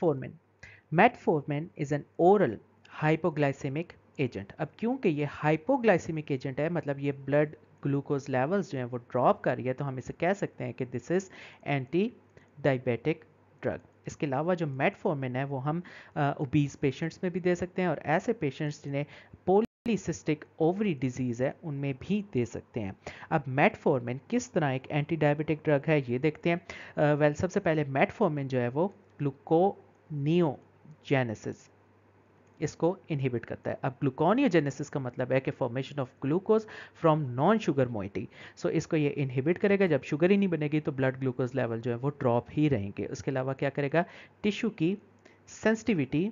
Metformin. Metformin is an oral hypoglycaemic agent. अब क्योंकि ये हाइपोग्लाइसेमिक एजेंट है, मतलब ये ब्लड ग्लूकोज लेवल्स जो हैं वो ड्रॉप कर रही है, तो हम इसे कह सकते हैं कि this is anti diabetic drug. इसके अलावा जो मेटफॉर्मिन है वो हम ओबीज पेशेंट्स में भी दे सकते हैं, और ऐसे पेशेंट्स जिन्हें पॉलीसिस्टिक ओवरी डिजीज़ है उनमें भी दे सकते हैं। अब मेटफॉर्मिन किस तरह एक एंटी डायबिटिक ड्रग है ये देखते हैं। वेल सबसे पहले मेटफॉर्मिन जो है वो ग्लूकोनियोजेनेसिस इसको इनहिबिट करता है। अब ग्लूकोनियोजेनेसिस का मतलब है कि formation of glucose from non sugar moiety. So इसको ये इनहिबिट करेगा। जब शुगर ही नहीं बनेगी तो ब्लड ग्लूकोज लेवल जो है वो ड्रॉप ही रहेंगे। उसके अलावा क्या करेगा, टिश्यू की सेंसिटिविटी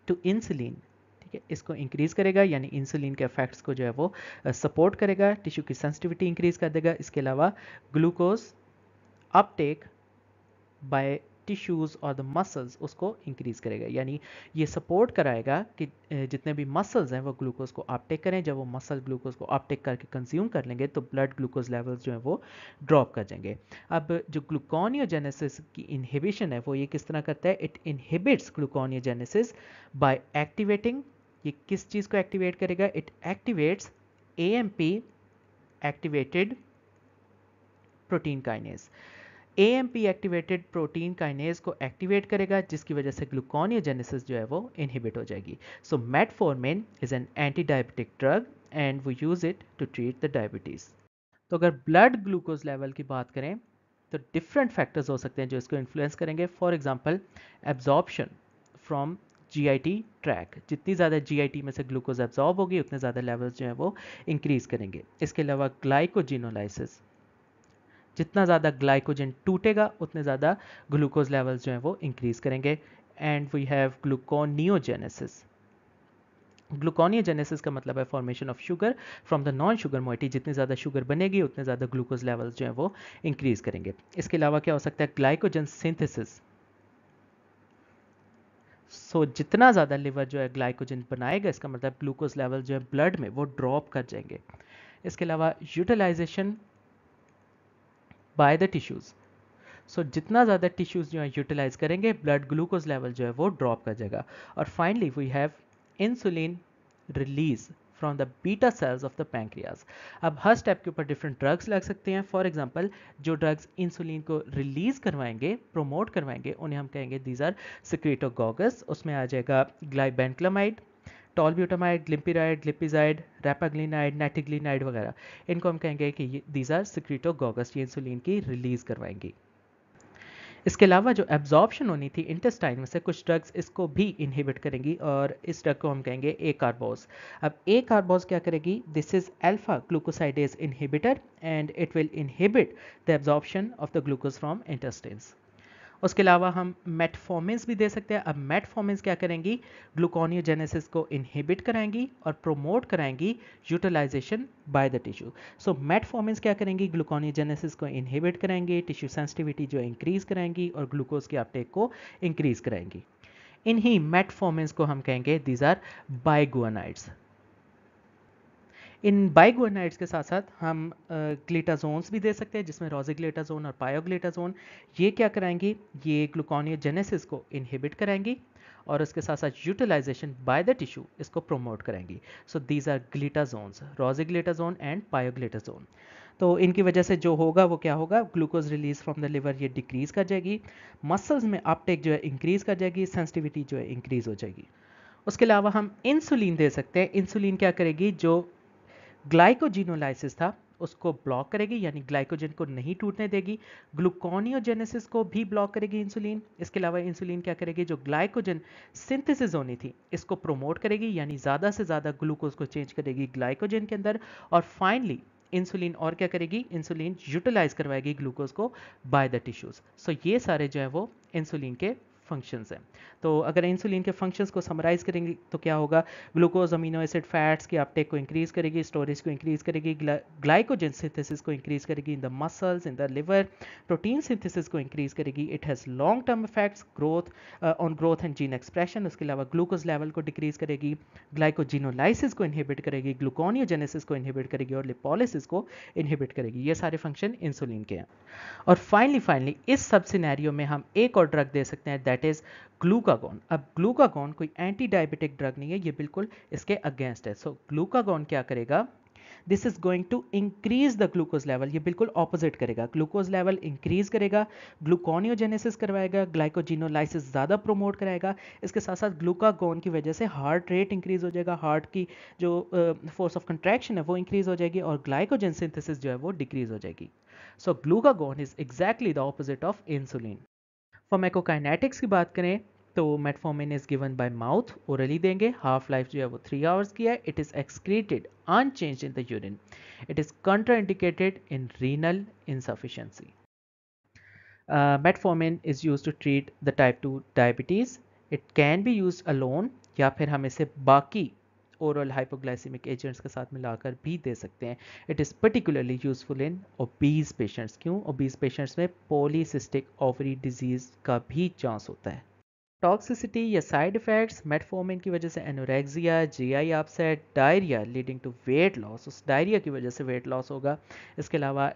टू इंसुलिन, ठीक है, इसको इंक्रीज करेगा, यानी इंसुलिन के इफेक्ट्स को जो है वो सपोर्ट करेगा, टिश्यू की सेंसिटिविटी इंक्रीज कर देगा। इसके अलावा ग्लूकोज अपटेक बाय टिश्यूज और द मसल्स उसको इंक्रीज करेगा, यानी ये सपोर्ट कराएगा कि जितने भी मसल्स हैं वो ग्लूकोज को अपटेक करें। जब वो मसल ग्लूकोज को अपटेक करके कंज्यूम कर लेंगे तो ब्लड ग्लूकोज लेवल्स जो है वो ड्रॉप कर जाएंगे। अब जो ग्लूकोनियोजेनेसिस की इनहिबिशन है वो ये किस तरह करता है, it inhibits gluconeogenesis by activating, ये किस चीज़ को एक्टिवेट करेगा, it activates AMP activated protein kinase. AMP activated protein kinase को एक्टिवेट करेगा, जिसकी वजह से ग्लूकोनियोजेनेसिस जो है वो इनहिबिट हो जाएगी। So metformin is an anti diabetic drug and we use it to treat the diabetes. तो अगर ब्लड ग्लूकोज लेवल की बात करें तो डिफरेंट फैक्टर्स हो सकते हैं जो इसको इन्फ्लुएंस करेंगे। For example absorption from GIT tract, जितनी ज़्यादा जीआईटी में से ग्लूकोज एब्जॉर्ब होगी उतने ज़्यादा लेवल्स जो है वो इंक्रीज करेंगे। इसके अलावा ग्लाइकोजिनोलाइसिस, जितना ज़्यादा ग्लाइकोजन टूटेगा उतने ज़्यादा ग्लूकोज लेवल्स जो हैं वो इंक्रीज करेंगे। And we have gluconeogenesis. Gluconeogenesis का मतलब है formation of sugar from the non sugar moiety. जितनी ज़्यादा शुगर बनेगी उतने ज़्यादा ग्लूकोज लेवल्स जो है वो इंक्रीज करेंगे। इसके अलावा क्या हो सकता है, ग्लाइकोजन सिंथेसिस। सो जितना ज़्यादा लिवर जो है ग्लाइकोजन बनाएगा, इसका मतलब ग्लूकोज लेवल जो है ब्लड में वो ड्रॉप कर जाएंगे। इसके अलावा यूटिलाइजेशन बाय द टिश्यूज़। सो जितना ज़्यादा टिश्यूज़ जो है यूटिलाइज करेंगे, ब्लड ग्लूकोज लेवल जो है वो ड्रॉप कर जाएगा। और finally we have insulin release from the beta cells of the pancreas. अब हर स्टेप के ऊपर डिफरेंट ड्रग्स लग सकते हैं। फॉर एग्जांपल जो ड्रग्स इंसुलिन को रिलीज करवाएंगे, प्रोमोट करवाएंगे, उन्हें हम कहेंगे दीज आर सिक्रेटोगॉगस। उसमें आ जाएगा ग्लाइबेनक्लामाइड, टॉलब्यूटामाइड, ग्लिम्पिराइड, ग्लिपिजाइड, रैपाग्लिनाइड, नेटिग्लिनाइड वगैरह। इनको हम कहेंगे कि दीज आर सिक्रेटोगॉगस, ये इंसुलिन की रिलीज करवाएंगी। इसके अलावा जो एब्जॉर्प्शन होनी थी इंटेस्टाइन में से, कुछ ड्रग्स इसको भी इनहिबिट करेंगी, और इस ड्रग को हम कहेंगे ए कार्बोज। अब ए कार्बोज क्या करेगी, this is alpha glucosidase inhibitor and it will inhibit the absorption of the glucose from intestines. उसके अलावा हम मेटफॉर्मिन्स भी दे सकते हैं। अब मेटफॉर्मिन्स क्या करेंगी, ग्लूकोनियोजेनेसिस को इनहिबिट कराएंगी और प्रोमोट कराएंगी utilization by the tissue. So metformins क्या करेंगी, ग्लूकोनियोजेनेसिस को इनहिबिट कराएंगी, टिश्यू सेंसिटिविटी जो इंक्रीज कराएंगी और ग्लूकोज के अपटेक को इंक्रीज कराएंगी। इन्हीं मेटफॉर्मिन्स को हम कहेंगे दीज आर बाइगुआनाइड्स। इन बाइगुआनाइड्स के साथ साथ हम ग्लिटाजोन्स भी दे सकते हैं, जिसमें रोजिग्लिटाजोन और पायोग्लिटाजोन। ये क्या कराएंगी, ये ग्लूकोनियोजेनेसिस को इनहिबिट कराएंगी और उसके साथ साथ यूटिलाइजेशन बाय द टिश्यू इसको प्रोमोट कराएंगी। So these are glitazones, rosiglitazone and pioglitazone. तो इनकी वजह से जो होगा वो क्या होगा, glucose release from the liver ये डिक्रीज कर जाएगी, मसल्स में अपटेक जो है इंक्रीज कर जाएगी, सेंसिटिविटी जो है इंक्रीज हो जाएगी। उसके अलावा हम इंसुलिन दे सकते हैं। इंसुलिन क्या करेगी, जो ग्लाइकोजिनोलाइसिस था उसको ब्लॉक करेगी, यानी ग्लाइकोजन को नहीं टूटने देगी। ग्लूकोनियोजेनेसिस को भी ब्लॉक करेगी इंसुलिन। इसके अलावा इंसुलिन क्या करेगी, जो ग्लाइकोजन सिंथेसिस होनी थी इसको प्रोमोट करेगी, यानी ज़्यादा से ज़्यादा ग्लूकोज को चेंज करेगी ग्लाइकोजन के अंदर। और फाइनली इंसुलिन और क्या करेगी, इंसुलिन यूटिलाइज करवाएगी ग्लूकोज को बाय द टिश्यूज। सो ये सारे जो है वो इंसुलिन के फंक्शंस हैं। तो अगर इंसुलिन के फंक्शंस को समराइज करेंगे तो क्या होगा, ग्लूकोज अमीनो एसिड फैट्स की अपटेक को इंक्रीज करेगी, स्टोरेज को इंक्रीज करेगी, ग्लाइकोजन सिंथेसिस को इंक्रीज करेगी in the muscles, in the liver, protein synthesis को इंक्रीज करेगी। It has long term effects growth on growth and gene expression. उसके अलावा ग्लूकोज लेवल को डिक्रीज करेगी, ग्लाइकोजिनोलाइसिस को इनहिबिट करेगी, ग्लूकोनियोजेनेसिस को इनहिबिट करेगी और लिपोलिसिस को इनहिबिट करेगी। ये सारे फंक्शन इंसुलिन के हैं। और फाइनली इस सब सिनेरियो में हम एक और ड्रग दे सकते हैं, दैट दैट इज ग्लूकागॉन। अब ग्लूकागॉन कोई एंटी डायबिटिक ड्रग नहीं है, ये बिल्कुल इसके अगेंस्ट है। सो ग्लूकागॉन क्या करेगा, this is going to increase the glucose level, ये बिल्कुल ऑपोजिट करेगा, ग्लूकोज लेवल इंक्रीज करेगा, ग्लूकोनियोजेनेसिस करवाएगा, ग्लाइकोजिनोलाइसिस ज़्यादा प्रोमोट कराएगा। इसके साथ साथ ग्लूकागॉन की वजह से हार्ट रेट इंक्रीज हो जाएगा, हार्ट की जो फोर्स ऑफ कंट्रैक्शन है वो इंक्रीज हो जाएगी और ग्लाइकोजन सिंथेसिस जो है वो डिक्रीज हो जाएगी। So glucagon is exactly the opposite of insulin. Pharmacokinetics की बात करें तो metformin is given by mouth, orally देंगे, हाफ लाइफ जो है वो 3 आवर्स की है, it is excreted unchanged in the urine, it is contraindicated in renal insufficiency. Metformin is used to treat the type 2 diabetes. It can be used alone या फिर हम इसे बाकी ओरल हाइपोग्लाइसेमिक एजेंट्स के साथ मिलाकर भी दे सकते हैं। It is particularly useful in obese patients. क्यों? ओबीज पेशेंट्स में पॉलीसिस्टिक ओवरी डिजीज का भी चांस होता है। टॉक्सिसिटी या साइड इफेक्ट्स, मेटफॉर्मिन की वजह से anorexia, GI upset, diarrhoea leading to weight loss, उस डायरिया की वजह से वेट लॉस होगा। इसके अलावा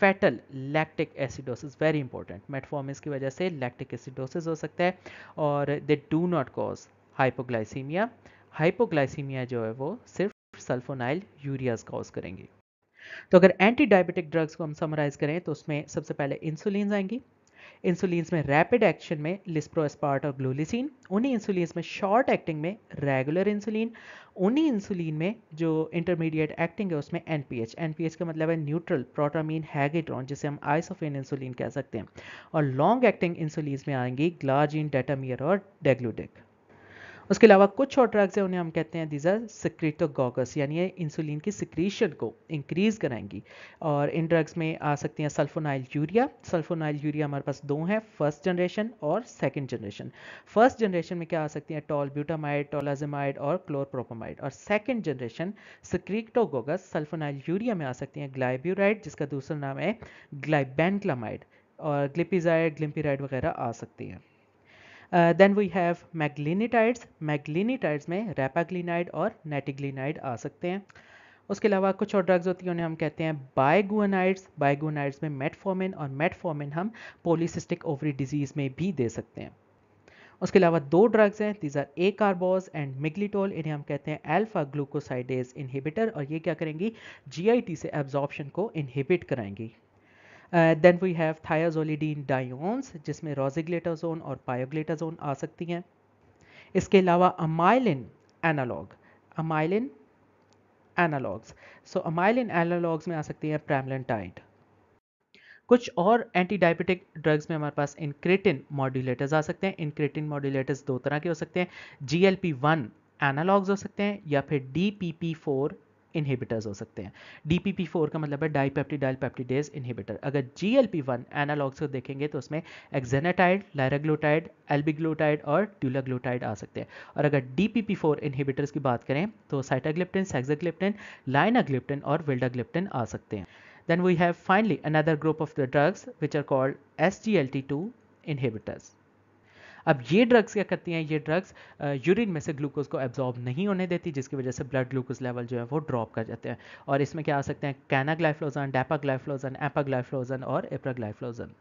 fatal lactic acidosis, very important, metformin की वजह से लैक्टिक एसिडोसिस हो सकता है और they do not cause hypoglycaemia. Hypoglycaemia जो है वो सिर्फ सल्फोनाइल यूरियाज कॉज करेंगी। तो अगर एंटी डायबिटिक ड्रग्स को हम समराइज करें तो उसमें सबसे पहले इंसुलिन आएंगी। इंसुलिन में रैपिड एक्शन में लिस्प्रोस्पार्ट और ग्लूलिसिन, उन्हीं इंसुलिन में शॉर्ट एक्टिंग में रेगुलर इंसुलिन, उन्हीं इंसुलिन में जो इंटरमीडिएट एक्टिंग है उसमें एनपीएच। एनपीएच का मतलब है न्यूट्रल प्रोटामीन हैगिड्रॉन, जिसे हम आइसोफेन इंसुलिन कह सकते हैं। और लॉन्ग एक्टिंग इंसुलिन में आएंगी ग्लाजीन, डेटामियर और डेग्लूडिक। उसके अलावा कुछ और ड्रग्स हैं, उन्हें हम कहते हैं दीज आर सिक्रेटोगॉगस, यानी ये इंसुलिन की सिक्रीशन को इंक्रीज कराएंगी। और इन ड्रग्स में आ सकती हैं सल्फोनाइल यूरिया। सल्फोनाइल यूरिया हमारे पास दो हैं, फर्स्ट जनरेशन और सेकंड जनरेशन। फर्स्ट जनरेशन में क्या आ सकती हैं, टॉलब्यूटामाइड, टोलाजेमाइड और क्लोरप्रोपामाइड। और सेकंड जनरेशन सिक्रेटोगॉगस सल्फोनाइल यूरिया में आ सकती हैं ग्लाइब्यूराइड, जिसका दूसरा नाम है ग्लाइबेनक्लामाइड, और ग्लिपिजाइड, ग्लिम्पिराइड वगैरह आ सकती हैं। Then we have meglitinides. Meglitinides में रैपाग्लिनाइड और नेटिग्लिनाइड आ सकते हैं। उसके अलावा कुछ और ड्रग्स होती हैं, उन्हें हम कहते हैं बायगुआनाइड्स। बायगुआनाइड्स में मेटफॉर्मिन, और मेटफॉर्मिन हम पॉलीसिस्टिक ओवरी डिजीज में भी दे सकते हैं। उसके अलावा दो ड्रग्स हैं, these are acarbose and miglitol, इन्हें हम कहते हैं अल्फा ग्लूकोसाइडेज इनहिबिटर, और ये क्या करेंगी, जीआईटी से एब्जॉर्प्शन को इनहिबिट कराएंगी। देन वी हैव थायाजोलिडीन डायोन्स, जिसमें रोजिग्लेटाजोन और पायोग्लेटाजोन आ सकती हैं। इसके अलावा अमाइलिन एनालॉग, अमाइलिन एनालॉग्स, सो अमाइलिन एनालॉग्स में आ सकती है प्रेमलेंटाइड। कुछ और एंटी डायबिटिक ड्रग्स में हमारे पास इनक्रेटिन मॉड्यूलेटर्स आ सकते हैं। इनक्रेटिन मॉड्यूलेटर्स दो तरह के हो सकते हैं, जीएलपी-1 एनालॉग्स हो सकते हैं या फिर डीपीपी-4 इनहिबिटर्स हो सकते हैं। डीपीपी-4 का मतलब है डाइपेप्टिडाइल पेप्टिडेज इनहिबिटर। अगर जीएलपी-1 एनालॉग्स को देखेंगे तो उसमें एक्जेनाटाइड, लायराग्लूटाइड, एल्बिग्लूटाइड और ड्यूलाग्लूटाइड आ सकते हैं। और अगर डीपीपी-4 इनहिबिटर्स की बात करें तो साइटाग्लिप्टिन, सेक्साग्लिप्टिन, लाइनाग्लिप्टिन और विल्डाग्लिप्टिन आ सकते हैं। Then we have finally another group of the drugs which are called SGLT2 inhibitors. अब ये ड्रग्स क्या करती हैं, ये ड्रग्स यूरिन में से ग्लूकोज को एब्जॉर्ब नहीं होने देती, जिसकी वजह से ब्लड ग्लूकोज लेवल जो है वो ड्रॉप कर जाते हैं। और इसमें क्या आ सकते हैं, कैनाग्लाइफ्लोजन, डैपाग्लाइफ्लोजन, एपाग्लाइफ्लोजन और एप्राग्लाइफ्लोजन।